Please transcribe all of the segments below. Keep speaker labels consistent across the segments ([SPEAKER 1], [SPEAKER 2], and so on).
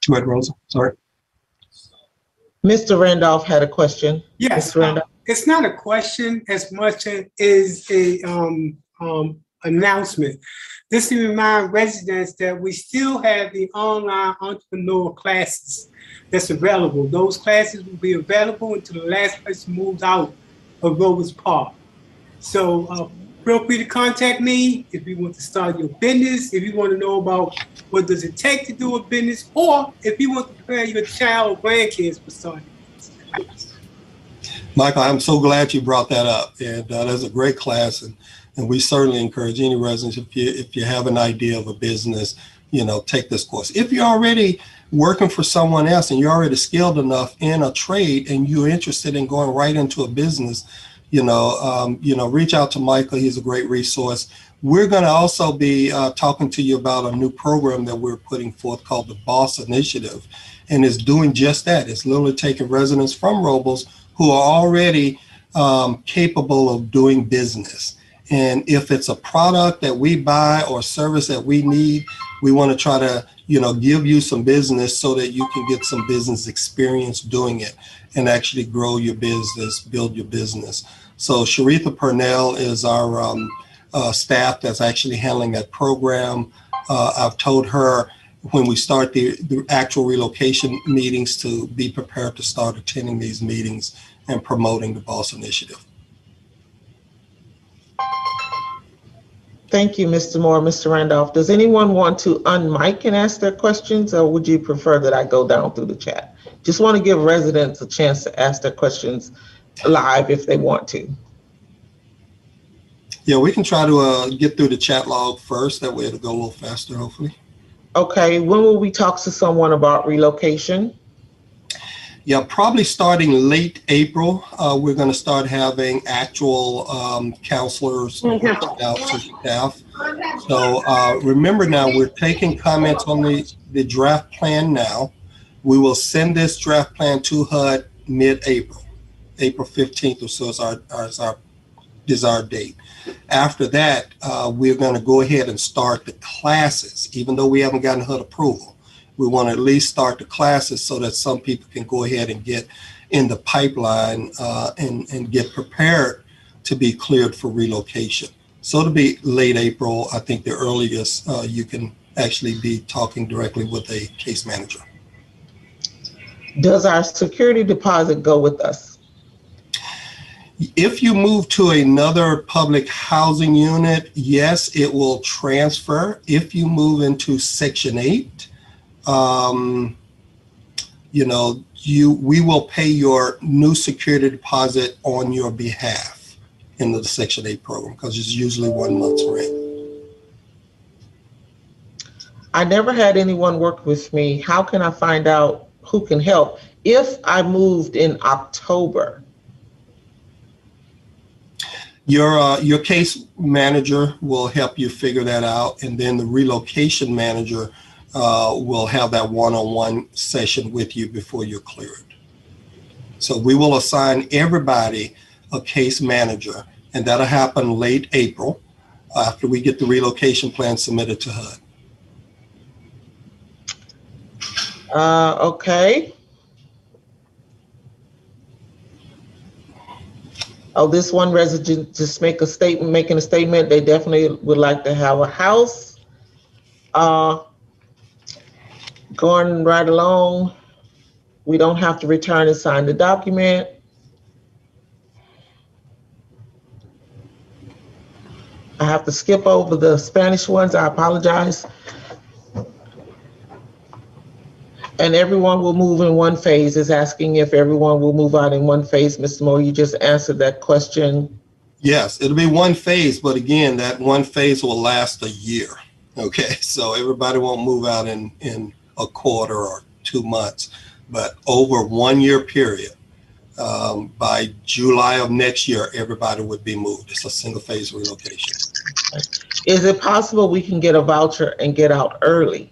[SPEAKER 1] Go ahead, Rosa. Sorry.
[SPEAKER 2] Mr. Randolph had a question.
[SPEAKER 3] Yes,
[SPEAKER 2] Mr. Randolph.
[SPEAKER 3] It's not a question as much as is a announcement. This to remind residents that we still have the online entrepreneur classes that's available. Those classes will be available until the last person moves out of ROBLES Park. So feel free to contact me if you want to start your business, if you want to know about what does it take to do a business, or if you want to prepare your child or grandkids for starting a business.
[SPEAKER 4] Michael, I'm so glad you brought that up, and that's a great class, and we certainly encourage any residents, if you have an idea of a business, take this course. If you're already working for someone else and you're already skilled enough in a trade and you're interested in going right into a business, reach out to Michael. He's a great resource. We're going to also be talking to you about a new program that we're putting forth called the Boss Initiative, and it's doing just that. It's literally taking residents from ROBLES who are already capable of doing business. And if it's a product that we buy or service that we need, we want to try to, give you some business so that you can get some business experience doing it and actually grow your business, build your business. So Sharitha Purnell is our staff that's actually handling that program. I've told her when we start the actual relocation meetings to be prepared to start attending these meetings and promoting the Boss Initiative.
[SPEAKER 2] Thank you, Mr. Moore. Mr. Randolph, does anyone want to unmic and ask their questions, or would you prefer that I go down through the chat? Just want to give residents a chance to ask their questions live if they want to.
[SPEAKER 4] Yeah, we can try to get through the chat log first. That way it'll go a little faster, hopefully.
[SPEAKER 2] Okay, when will we talk to someone about relocation?
[SPEAKER 4] Yeah, probably starting late April, we're going to start having actual counselors out to staff. So remember now, we're taking comments on the draft plan now. We will send this draft plan to HUD mid-April, April 15th or so is our desired date. After that, we're going to go ahead and start the classes, even though we haven't gotten HUD approval. We want to at least start the classes so that some people can go ahead and get in the pipeline and get prepared to be cleared for relocation. So it'll be late April. I think the earliest you can actually be talking directly with a case manager.
[SPEAKER 2] Does our security deposit go with us?
[SPEAKER 4] If you move to another public housing unit, yes, it will transfer. If you move into Section 8, we will pay your new security deposit on your behalf in the Section 8 program because it's usually 1 month's rent.
[SPEAKER 2] I never had anyone work with me. How can I find out who can help if I moved in October?
[SPEAKER 4] Your case manager will help you figure that out, and then the relocation manager will have that one-on-one session with you before you're cleared. So we will assign everybody a case manager, and that'll happen late April after we get the relocation plan submitted to HUD.
[SPEAKER 2] Okay. Oh, this one resident just making a statement. They definitely would like to have a house. Going right along, we don't have to return and sign the document. I have to skip over the Spanish ones. I apologize. And everyone will move in one phase. Is asking if everyone will move out in one phase. Mr. Moore, you just answered that question.
[SPEAKER 4] Yes, it'll be one phase, but again, that one phase will last a year. Okay, so everybody won't move out in a quarter or 2 months, but over a 1 year period, by July of next year, everybody would be moved. It's a single phase relocation.
[SPEAKER 2] Is it possible we can get a voucher and get out early?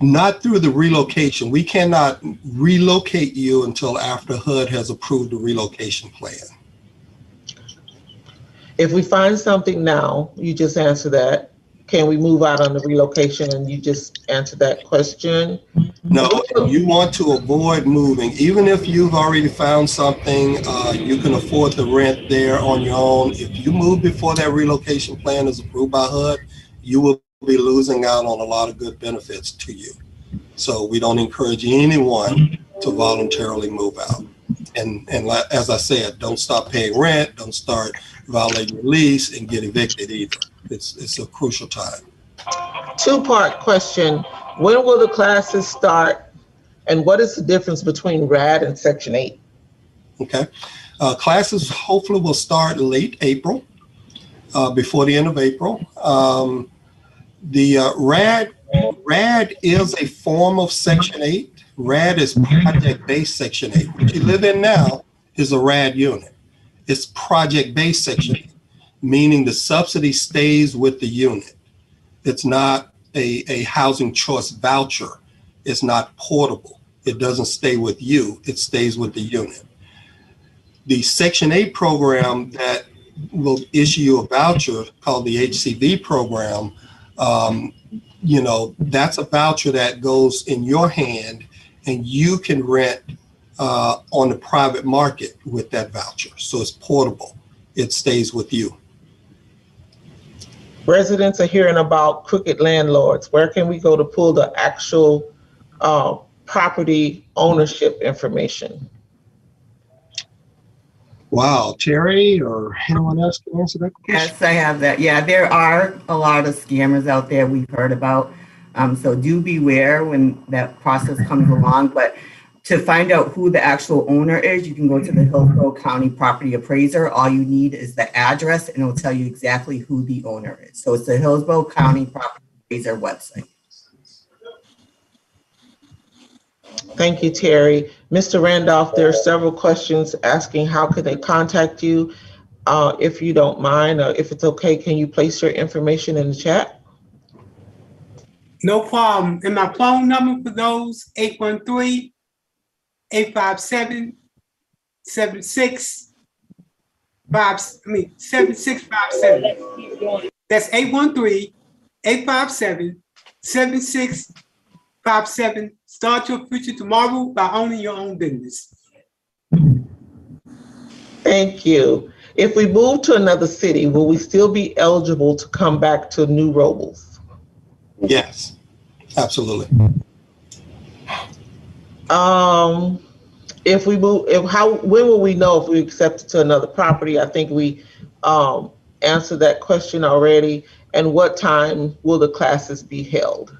[SPEAKER 4] Not through the relocation. We cannot relocate you until after HUD has approved the relocation plan.
[SPEAKER 2] If we find something now, you just answer that, can we move out on the relocation? And you just answered that question.
[SPEAKER 4] No, you want to avoid moving. Even if you've already found something, you can afford the rent there on your own. If you move before that relocation plan is approved by HUD, you will be losing out on a lot of good benefits to you. So we don't encourage anyone to voluntarily move out. And as I said, don't stop paying rent, don't start violating your lease and get evicted either. It's a crucial time.
[SPEAKER 2] Two-part question. When will the classes start? And what is the difference between RAD and Section 8?
[SPEAKER 4] Okay. Classes hopefully will start late April, before the end of April. The RAD is a form of Section 8. RAD is project-based Section 8. What you live in now is a RAD unit. It's project-based Section 8, meaning the subsidy stays with the unit. It's not a housing choice voucher. It's not portable. It doesn't stay with you. It stays with the unit. The Section 8 program that will issue you a voucher called the HCV program, you know, that's a voucher that goes in your hand and you can rent on the private market with that voucher. So it's portable. It stays with you.
[SPEAKER 2] Residents are hearing about crooked landlords. Where can we go to pull the actual property ownership information?
[SPEAKER 4] Wow, Terry or anyone else can answer that question?
[SPEAKER 1] Yes, I have that. Yeah, there are a lot of scammers out there we've heard about. So do beware when that process comes along. But to find out who the actual owner is, you can go to the Hillsborough County Property Appraiser. All you need is the address and it'll tell you exactly who the owner is. So it's the Hillsborough County Property Appraiser website.
[SPEAKER 2] Thank you, Terry. Mr. Randolph, there are several questions asking how can they contact you. If you don't mind, or if it's okay, can you place your information in the chat?
[SPEAKER 3] No problem. And my phone number for those, 813-857-7657. 7657. That's 813-857-7657. Start your future tomorrow by owning your own business.
[SPEAKER 2] Thank you. If we move to another city, will we still be eligible to come back to New Robles?
[SPEAKER 4] Yes, absolutely.
[SPEAKER 2] If we move, when will we know if we accept it to another property? I think we answered that question already. And what time will the classes be held?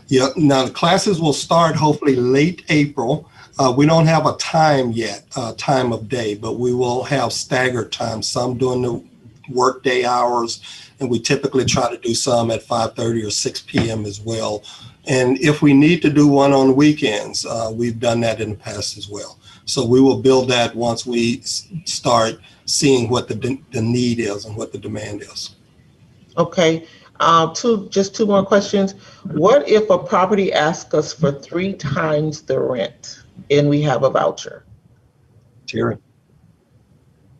[SPEAKER 4] Yeah, now the classes will start hopefully late April. We don't have a time yet, time of day, but we will have staggered times, some during the workday hours, and we typically try to do some at 5:30 or 6 p.m. as well. And if we need to do one on weekends, we've done that in the past as well. So we will build that once we start seeing what the need is and what the demand is.
[SPEAKER 2] Okay. Just two more questions. What if a property asks us for 3 times the rent and we have a voucher?
[SPEAKER 4] Terry.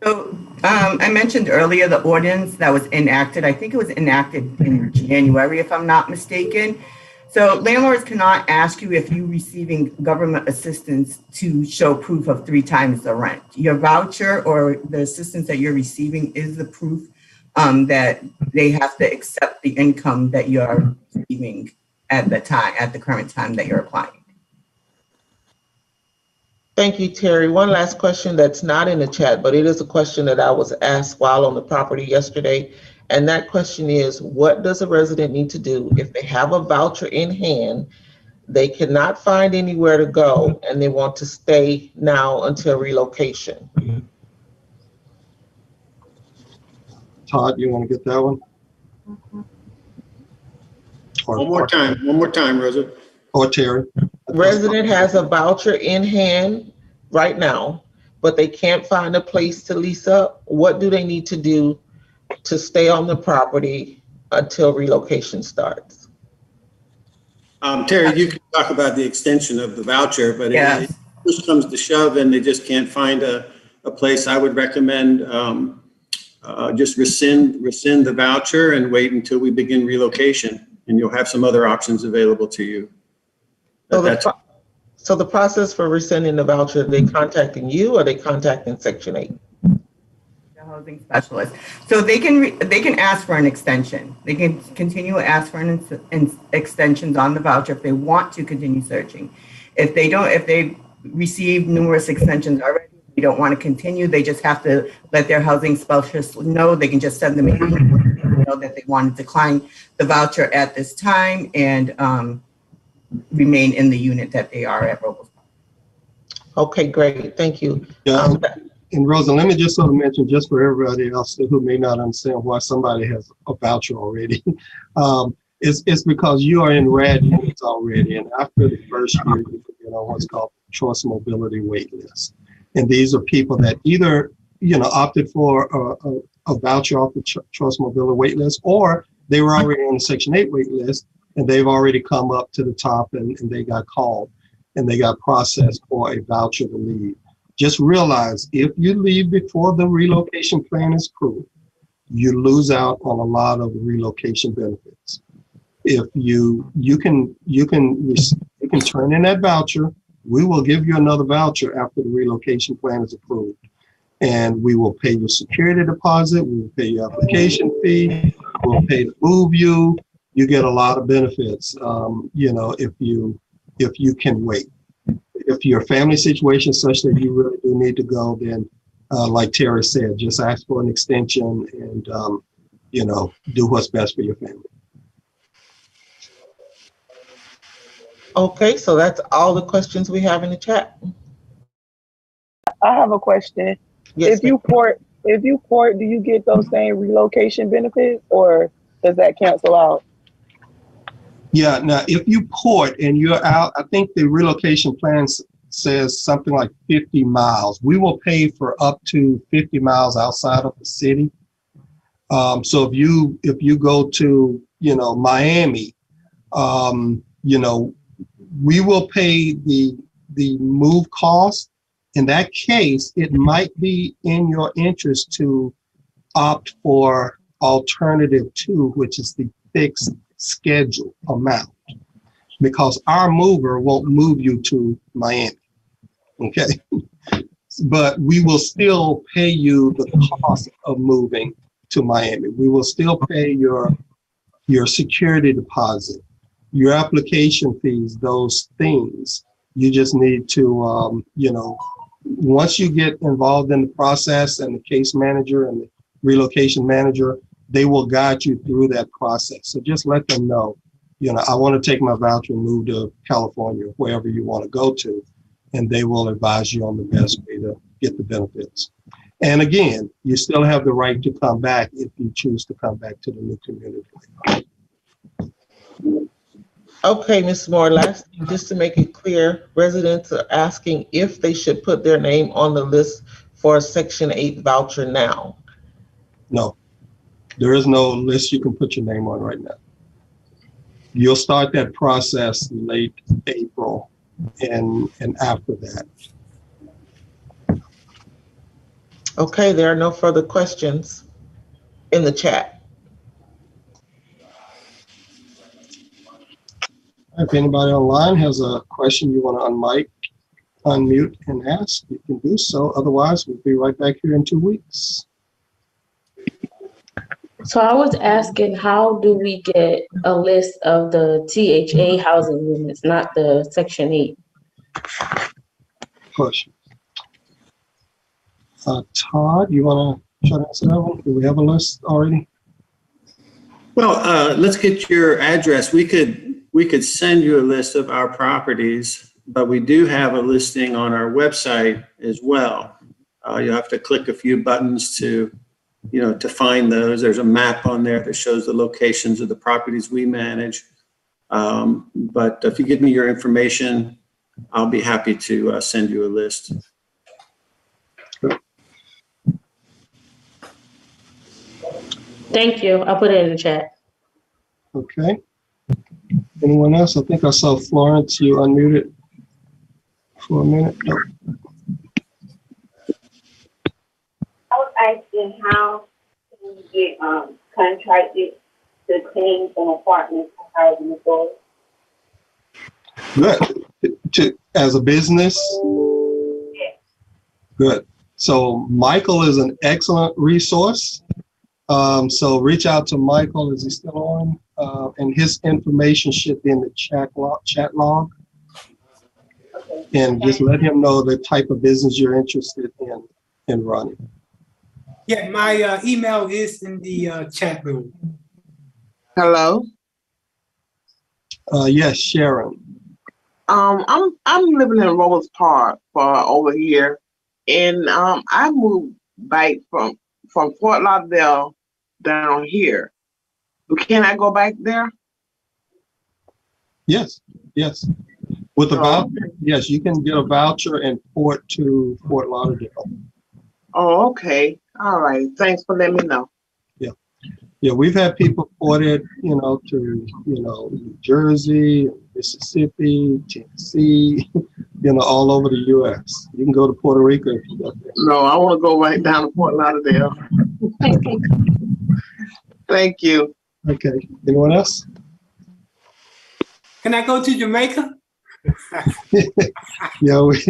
[SPEAKER 1] So I mentioned earlier the ordinance that was enacted. I think it was enacted in January, if I'm not mistaken. So landlords cannot ask you if you're receiving government assistance to show proof of 3 times the rent. Your voucher or the assistance that you're receiving is the proof that they have to accept the income that you're receiving at the current time that you're applying.
[SPEAKER 2] Thank you, Terry. One last question that's not in the chat, but it is a question that I was asked while on the property yesterday. And that question is, what does a resident need to do if they have a voucher in hand, they cannot find anywhere to go, and they want to stay now until relocation?
[SPEAKER 4] Todd, you want to get that one?
[SPEAKER 5] One more time, Rosa.
[SPEAKER 4] Or Terry.
[SPEAKER 2] Resident has a voucher in hand right now, but they can't find a place to lease up. What do they need to do to stay on the property until relocation starts?
[SPEAKER 5] Terry, you can talk about the extension of the voucher, but if push comes to shove and they just can't find a place, I would recommend just rescind the voucher and wait until we begin relocation, and you'll have some other options available to you.
[SPEAKER 2] So the process for rescinding the voucher, are they contacting you or are they contacting Section 8?
[SPEAKER 1] The housing specialist. So they can ask for an extension. They can continue to ask for extensions on the voucher if they want to continue searching. If they receive numerous extensions already, they don't want to continue, they just have to let their housing specialist know. They can just send them an email know that they want to decline the voucher at this time and remain in the unit that they are at ROBLES.
[SPEAKER 2] Okay, great. Thank you.
[SPEAKER 4] Yeah. And Rosa, let me just sort of mention, just for everybody else who may not understand why somebody has a voucher already, it's because you are in RAD units already, and after the first year, you get on what's called choice mobility wait list. And these are people that either, opted for a voucher off the choice mobility wait list, or they were already on the Section 8 wait list, and they've already come up to the top and they got called and they got processed for a voucher to leave. Just realize if you leave before the relocation plan is approved, you lose out on a lot of relocation benefits. If you can turn in that voucher, we will give you another voucher after the relocation plan is approved. And we will pay your security deposit, we will pay your application fee, we'll pay to move you. You get a lot of benefits, if you can wait. If your family situation is such that you really do need to go, then like Terry said, just ask for an extension and, do what's best for your family.
[SPEAKER 2] Okay, so that's all the questions we have in the chat.
[SPEAKER 6] I have a question.
[SPEAKER 2] Yes,
[SPEAKER 6] If you port, do you get those same relocation benefits, or does that cancel out?
[SPEAKER 4] Yeah, now if you port and you're out, I think the relocation plan says something like 50 miles. We will pay for up to 50 miles outside of the city. So if you go to, Miami, we will pay the move cost. In that case, it might be in your interest to opt for alternative 2, which is the fixed schedule amount, because our mover won't move you to Miami, okay? But we will still pay you the cost of moving to Miami. We will still pay your security deposit, your application fees, those things. You just need to, once you get involved in the process, and the case manager and the relocation manager, they will guide you through that process. So just let them know, I want to take my voucher and move to California, wherever you want to go to, and they will advise you on the best way to get the benefits. And again, you still have the right to come back if you choose to come back to the new community.
[SPEAKER 2] Okay, Ms. Moore, last thing, just to make it clear, residents are asking if they should put their name on the list for a Section 8 voucher now.
[SPEAKER 4] No, there is no list you can put your name on right now. You'll start that process late April and after that.
[SPEAKER 2] Okay, there are no further questions in the chat.
[SPEAKER 4] If anybody online has a question you want to unmute and ask, you can do so. Otherwise, we'll be right back here in 2 weeks.
[SPEAKER 7] So I was asking, how do we get a list of the THA housing units, not the Section 8?
[SPEAKER 4] Question. Todd, you want to try to answer that one? Do we have a list already?
[SPEAKER 5] Well, let's get your address. We could send you a list of our properties, but we do have a listing on our website as well. You have to click a few buttons to find those. There's a map on there that shows the locations of the properties we manage. But if you give me your information, I'll be happy to send you a list.
[SPEAKER 7] Thank you. I'll put it in the chat.
[SPEAKER 4] Okay. Anyone else? I think I saw Florence, you unmuted for a minute. No.
[SPEAKER 8] I was asking how
[SPEAKER 7] get contracted to clean some apartments for housing authority.
[SPEAKER 4] Good. As a business?
[SPEAKER 7] Yeah.
[SPEAKER 4] Good. So Michael is an excellent resource. So reach out to Michael. Is he still on? And his information should be in the chat log.
[SPEAKER 7] Okay.
[SPEAKER 4] And just let him know the type of business you're interested in running.
[SPEAKER 3] Yeah, my email is in the chat room.
[SPEAKER 2] Hello.
[SPEAKER 4] Yes, Sharon.
[SPEAKER 2] I'm living in Robles Park for over here, and I moved back from Fort Lauderdale down here. But can I go back there?
[SPEAKER 4] Yes. With a voucher, yes, you can get a voucher and port to Fort Lauderdale.
[SPEAKER 2] Oh, okay. All right. Thanks for letting me know.
[SPEAKER 4] Yeah, we've had people ported, to, New Jersey, Mississippi, Tennessee, all over the U.S. You can go to Puerto Rico if you got there.
[SPEAKER 2] No, I want to go right down to Fort Lauderdale. Thank you.
[SPEAKER 4] Okay. Anyone else?
[SPEAKER 3] Can I go to Jamaica?
[SPEAKER 4] Yeah, we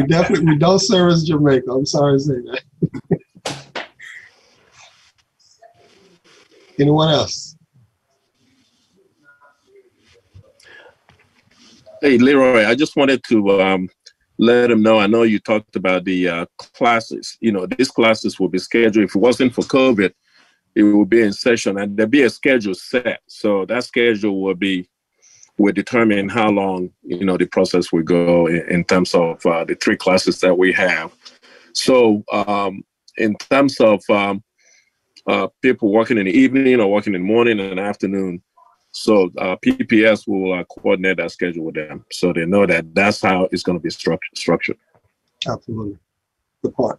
[SPEAKER 4] definitely don't service Jamaica. I'm sorry to say that. Anyone else?
[SPEAKER 8] Hey, Leroy, I just wanted to let him know. I know you talked about the classes. These classes will be scheduled. If it wasn't for COVID, it will be in session and there'll be a schedule set. So that schedule will determine how long, the process will go in terms of the 3 classes that we have. So in terms of people working in the evening or working in the morning and afternoon, so PPS will coordinate that schedule with them, so they know that that's how it's going to be structured.
[SPEAKER 4] Absolutely. Good point.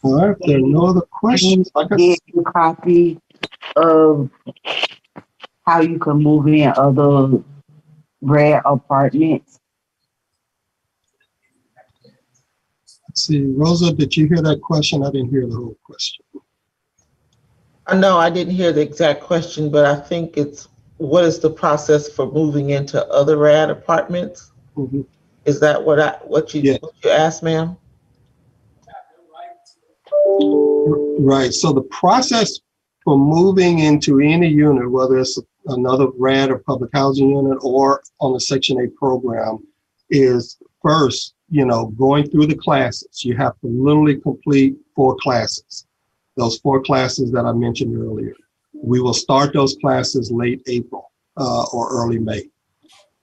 [SPEAKER 4] All right, if there are no other questions,
[SPEAKER 9] Get a copy of how you can move in other rare apartments.
[SPEAKER 4] Let's see, Rosa, did you hear that question? I didn't hear the whole question.
[SPEAKER 2] No, I didn't hear the exact question, but I think it's what is the process for moving into other rad apartments?
[SPEAKER 4] Mm-hmm.
[SPEAKER 2] Is that what you asked, ma'am?
[SPEAKER 4] Right. So the process for moving into any unit, whether it's another RAD or public housing unit or on the Section 8 program, is first, going through the classes. You have to literally complete 4 classes. Those 4 classes that I mentioned earlier. We will start those classes late April or early May.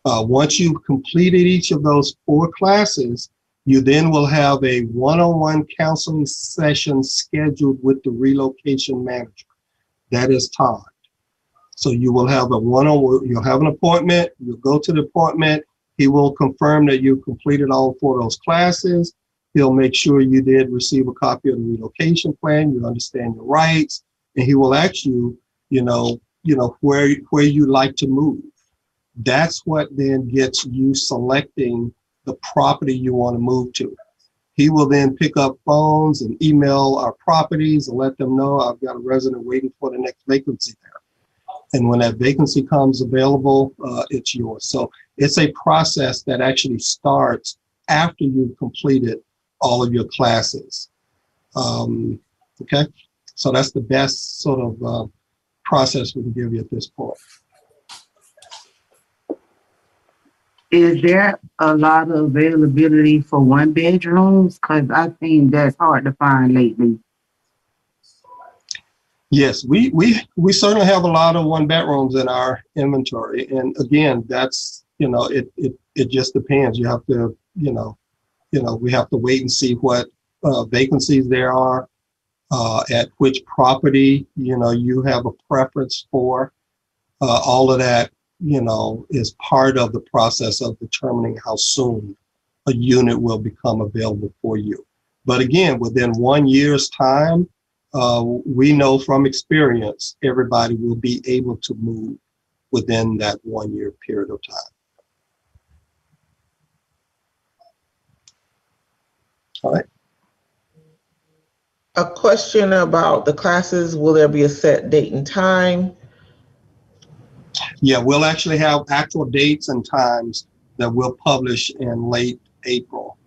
[SPEAKER 4] Once you've completed each of those 4 classes, you then will have a one-on-one counseling session scheduled with the relocation manager. That is timed. So you will have you'll have an appointment, you'll go to the appointment, he will confirm that you completed all 4 of those classes. He'll make sure you did receive a copy of the relocation plan, you understand your rights, and he will ask you, where you like to move. That's what then gets you selecting the property you want to move to. He will then pick up phones and email our properties and let them know I've got a resident waiting for the next vacancy there. And when that vacancy comes available, it's yours. So it's a process that actually starts after you've completed all of your classes. Okay, so that's the best sort of process we can give you at this point.
[SPEAKER 9] Is there a lot of availability for 1 bedrooms? Because I think that's hard to find lately.
[SPEAKER 4] Yes, we certainly have a lot of 1 bedrooms in our inventory. And again, that's, it just depends. You have to, we have to wait and see what vacancies there are, at which property, you have a preference for. All of that, is part of the process of determining how soon a unit will become available for you. But again, within 1 year's time, we know from experience, everybody will be able to move within that 1 year period of time. All right.
[SPEAKER 2] A question about the classes. Will there be a set date and time?
[SPEAKER 4] Yeah, we'll actually have actual dates and times that we'll publish in late April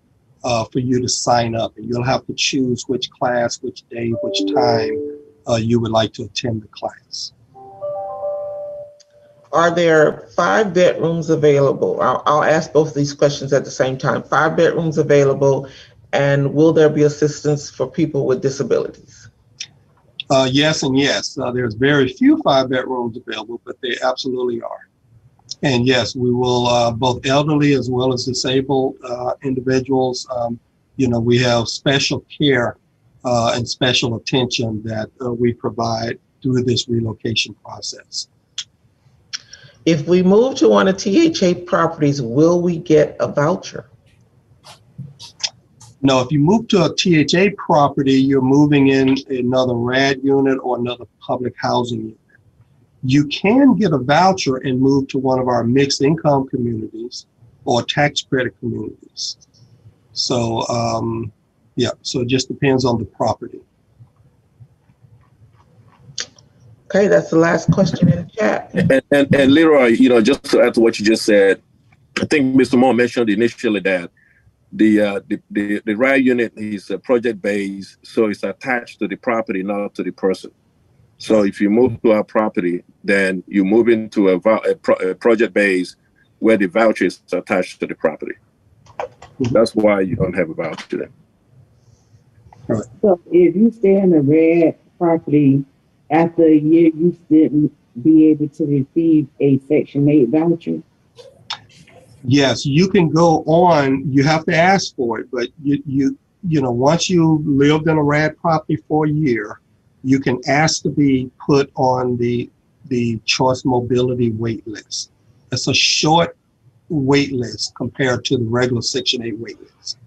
[SPEAKER 4] for you to sign up. And you'll have to choose which class, which day, which time you would like to attend the class.
[SPEAKER 2] Are there 5 bedrooms available? I'll ask both of these questions at the same time. 5 bedrooms available, and will there be assistance for people with disabilities?
[SPEAKER 4] Yes and yes. There's very few 5 bedrooms available, but they absolutely are. And yes, we will, both elderly as well as disabled individuals, you know, we have special care and special attention that we provide through this relocation process.
[SPEAKER 2] If we move to one of THA properties, will we get a voucher?
[SPEAKER 4] No, if you move to a THA property, you're moving in another RAD unit or another public housing unit. You can get a voucher and move to one of our mixed income communities or tax credit communities. So, yeah, so it just depends on the property.
[SPEAKER 2] Okay, that's the last question in the chat.
[SPEAKER 8] And Leroy, you know, just to add to what you just said, I think Mr. Moore mentioned initially that the RAD unit is project based, so it's attached to the property, not to the person. So if you move to our property, then you move into a project base where the voucher is attached to the property. That's why you don't have a voucher there.
[SPEAKER 4] Right.
[SPEAKER 9] So if you stay in a RED property, after a year, you still be able to receive a Section 8 voucher?
[SPEAKER 4] Yes, you can go on. You have to ask for it, but you know, once you lived in a RAD property for a year, you can ask to be put on the choice mobility wait list. It's a short wait list compared to the regular Section 8 wait list.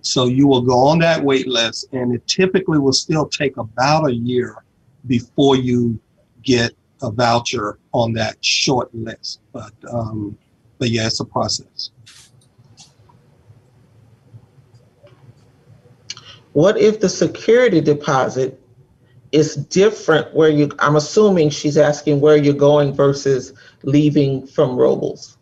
[SPEAKER 4] So you will go on that wait list, and it typically will still take about a year before you get a voucher on that short list. But yeah, it's a process.
[SPEAKER 2] What if the security deposit is different where you, I'm assuming she's asking where you're going versus leaving from ROBLES.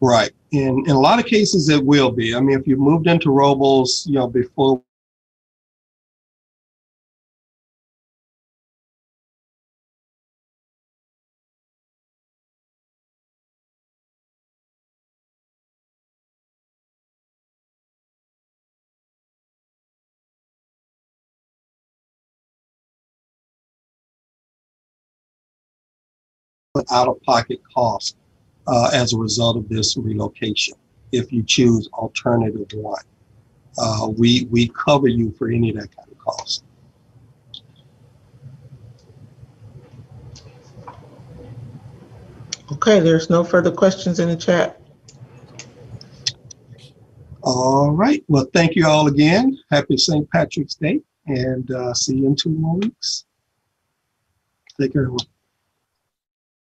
[SPEAKER 4] Right. In a lot of cases, it will be. I mean, if you moved into ROBLES, you know, before out-of-pocket cost as a result of this relocation, if you choose alternative 1. We cover you for any of that kind of cost.
[SPEAKER 2] Okay, there's no further questions in the chat.
[SPEAKER 4] All right. Well, thank you all again. Happy St. Patrick's Day, and see you in 2 more weeks. Take care, everyone.